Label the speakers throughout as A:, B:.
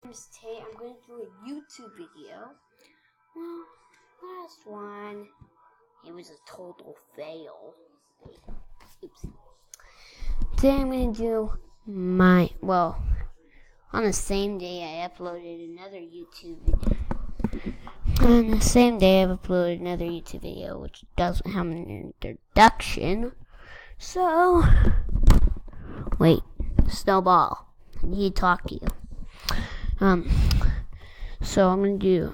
A: Today I'm going to do a YouTube video. Well, last one, it was a total fail. Oops. Today I'm going to do on the same day I uploaded another YouTube video. On the same day I've uploaded another YouTube video, which doesn't have an introduction. So, wait, Snowball, I need to talk to you. So I'm gonna do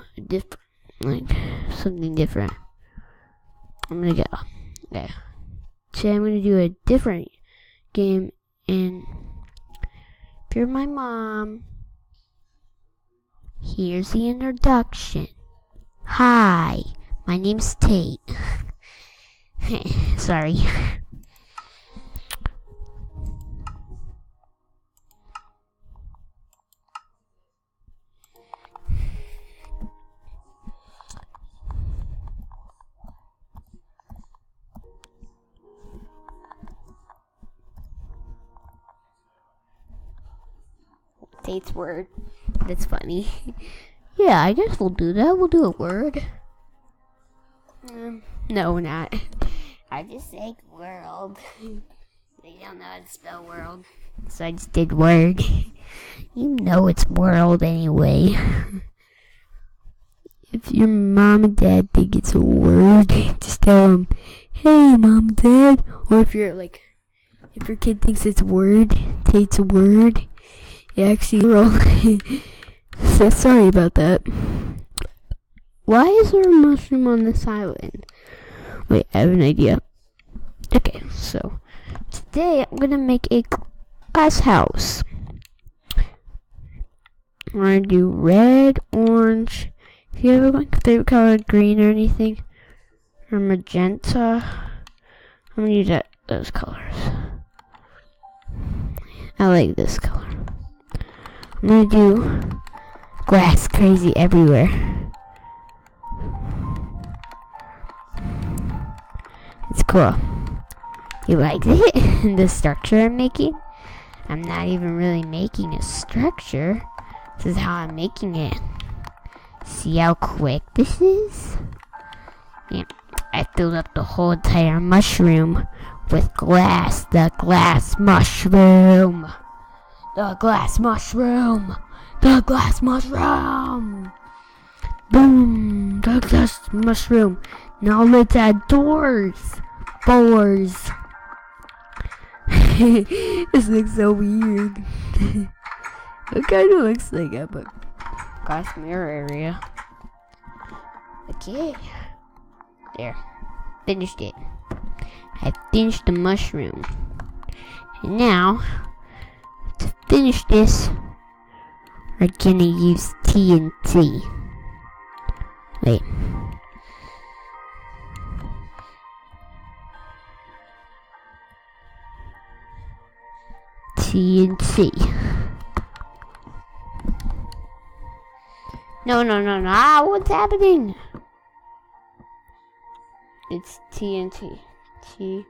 A: something different. Okay. Today I'm gonna do a different game, and if you're my mom, here's the introduction. Hi, my name's Tate. Sorry. Tate's word. That's funny. Yeah, I guess we'll do that. We'll do a word. No, we're not. I just said world. They don't know how to spell world. So I just did word. You know it's world anyway. If your mom and dad think it's a word, just tell them, hey, mom and dad. Or if your kid thinks it's a word, Tate's a word. Yeah, actually, so sorry about that. Why is there a mushroom on this island? Wait, I have an idea. Okay, so today I'm gonna make a glass house. I'm gonna do red, orange. If you have a favorite color, green or anything, or magenta, I'm gonna use those colors. I like this color. I'm gonna do grass crazy everywhere. It's cool. You like it? The structure I'm making? I'm not even really making a structure. This is how I'm making it. See how quick this is? Yeah, I filled up the whole entire mushroom with glass. The glass mushroom. The glass mushroom! The glass mushroom! Boom! The glass mushroom! Now let's add doors! This looks so weird. It kind of looks like a glass mirror area. Okay. There. Finished it. I finished the mushroom. And now, to finish this, we're gonna use TNT. Wait. TNT. No. What's happening? It's TNT. TNT.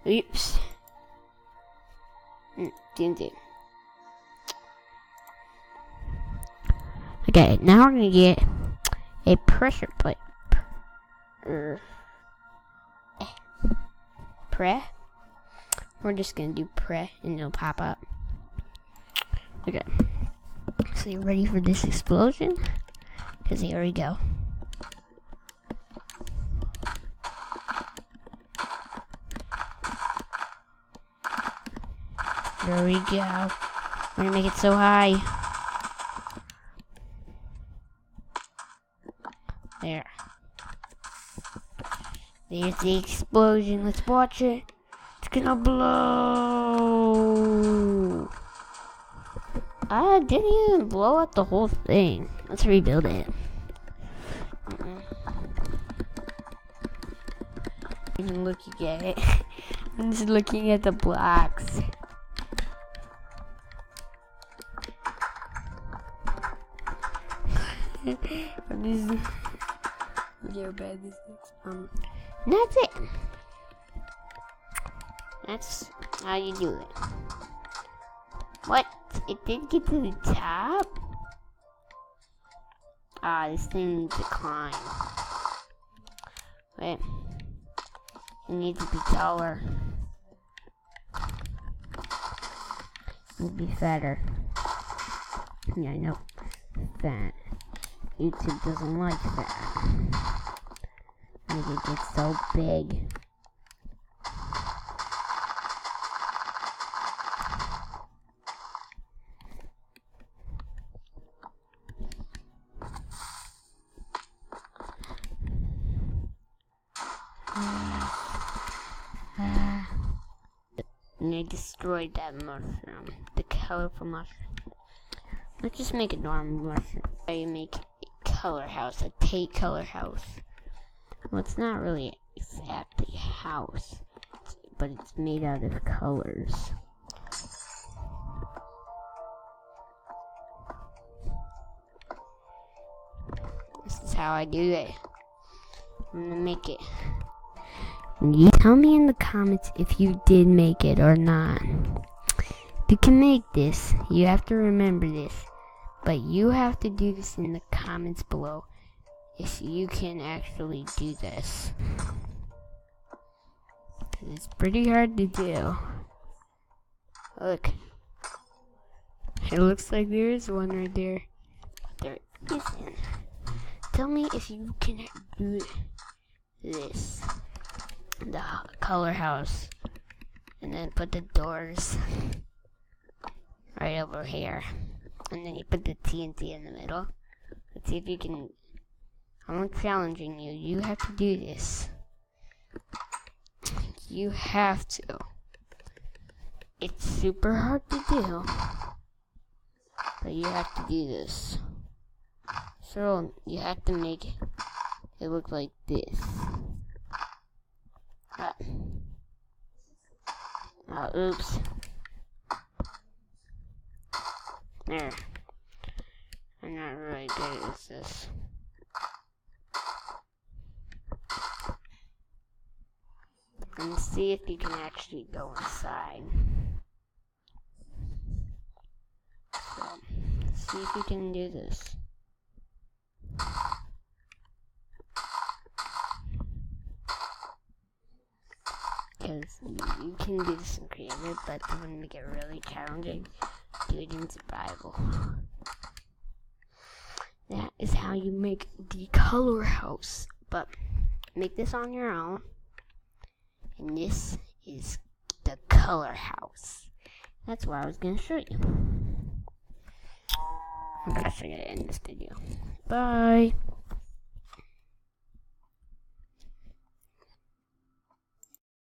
A: Oops. TNT. Okay, now we're gonna get a pressure plate. We're just gonna do pre and it'll pop up. Okay. So you ready for this explosion? Because here we go. There we go. We're gonna make it so high. There. There's the explosion. Let's watch it. It's gonna blow. I didn't even blow up the whole thing. Let's rebuild it. Even looking at it. I'm just looking at the blocks. I'm just look how bad this looks. That's it. That's how you do it. What? It didn't get to the top? Ah, this thing declined. Wait. It needs to be taller. It needs to be fatter. Yeah, I know. Fat. YouTube doesn't like that. Make it get so big. And I destroyed that mushroom. The colorful mushroom. Let's just make a normal mushroom. I make a color house, a Tate color house. Well, it's not really exactly a house, but it's made out of colors. This is how I do it. I'm gonna make it. You tell me in the comments if you did make it or not. You can make this. You have to remember this. But you have to do this in the comments below if you can actually do this. 'Cause it's pretty hard to do. Look. It looks like there is one right there. There isn't. Tell me if you can do this. The color house. And then put the doors right over here. And then you put the TNT in the middle. Let's see if you can. I'm challenging you. You have to do this. You have to. It's super hard to do. But you have to do this. So you have to make it look like this. Oops. There. I'm not really good at this. And see if you can actually go inside. So, see if you can do this. Because you can do this in creative, but to make it really challenging, do it in survival. That is how you make the color house. But make this on your own. And this is the color house. That's what I was going to show you. I'm going to end this video. Bye.